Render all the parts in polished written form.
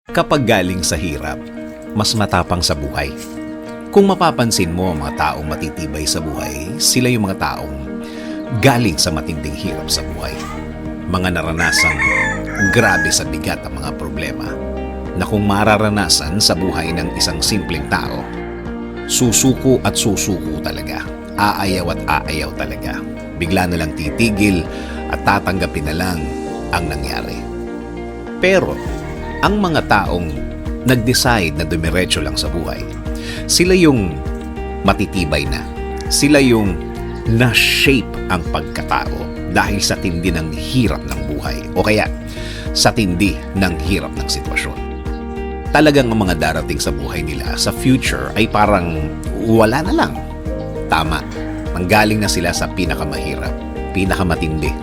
Kapag galing sa hirap, mas matapang sa buhay. Kung mapapansin mo ang mga taong matitibay sa buhay, sila yung mga taong galing sa matinding hirap sa buhay. Mga naranasang grabe sa bigat ang mga problema na kung mararanasan sa buhay ng isang simpleng tao, susuko at susuko talaga. Aayaw at aayaw talaga. Bigla na lang titigil at tatanggapin na lang ang nangyari. Pero ang mga taong nag-decide na dumiretso lang sa buhay, sila yung matitibay na. Sila yung na-shape ang pagkatao dahil sa tindi ng hirap ng buhay o kaya sa tindi ng hirap ng sitwasyon. Talagang ang mga darating sa buhay nila sa future ay parang wala na lang. Tama, manggaling na sila sa pinakamahirap, pinakamatindi.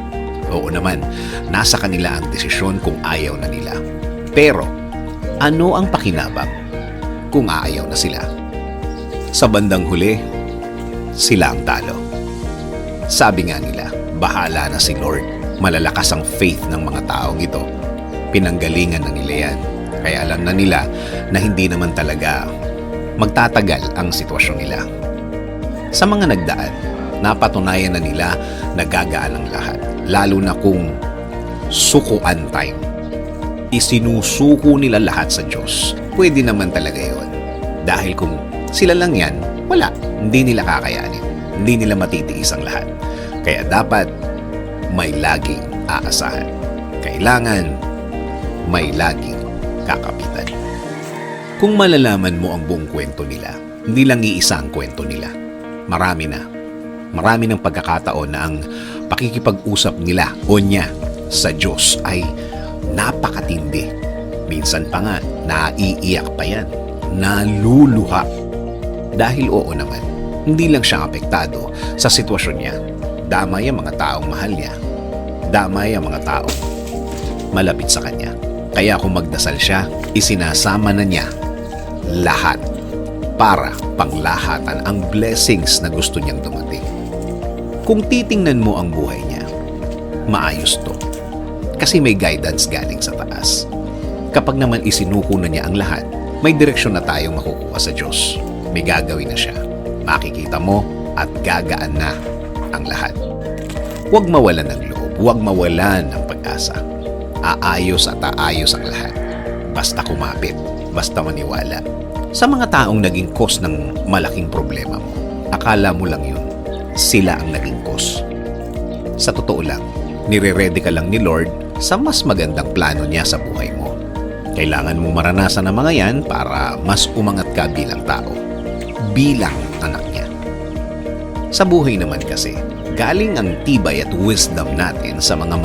Oo naman, nasa kanila ang desisyon kung ayaw na nila. Pero, ano ang pakinabang kung aayaw na sila? Sa bandang huli, sila ang talo. Sabi nga nila, bahala na si Lord. Malalakas ang faith ng mga taong ito. Pinanggalingan na nila yan. Kaya alam na nila na hindi naman talaga magtatagal ang sitwasyon nila. Sa mga nagdaan, napatunayan na nila na gagaan ang lahat. Lalo na kung sukuan time. Isinusuko nila lahat sa Diyos. Pwede naman talaga yun. Dahil kung sila lang yan, wala. Hindi nila kakayanin. Hindi nila matitiis ang lahat. Kaya dapat may laging aasahan. Kailangan may laging kakapitan. Kung malalaman mo ang buong kwento nila, hindi lang iisa ang kwento nila. Marami na. Marami ng pagkakataon na ang pakikipag-usap nila o niya sa Diyos ay napakatindi. Minsan pa nga, naiiyak pa yan. Naluluha. Dahil oo naman, hindi lang siya apektado sa sitwasyon niya. Damay ang mga taong mahal niya. Damay ang mga taong malapit sa kanya. Kaya kung magdasal siya, isinasama na niya lahat para panglahatan ang blessings na gusto niyang dumating. Kung titingnan mo ang buhay niya, maayos to. Kasi may guidance galing sa taas. Kapag naman isinuko na niya ang lahat, may direksyon na tayong makukuha sa Diyos. May gagawin na siya. Makikita mo at gagaan na ang lahat. Huwag mawalan ng loob. Huwag mawalan ng pag-asa. Aayos at aayos ang lahat. Basta kumapit. Basta maniwala. Sa mga taong naging cause ng malaking problema mo, akala mo lang yun. Sila ang naging cause. Sa totoo lang, nire-ready ka lang ni Lord sa mas magandang plano niya sa buhay mo. Kailangan mong maranasan ang mga yan para mas umangat ka bilang tao. Bilang anak niya. Sa buhay naman kasi, galing ang tibay at wisdom natin sa mga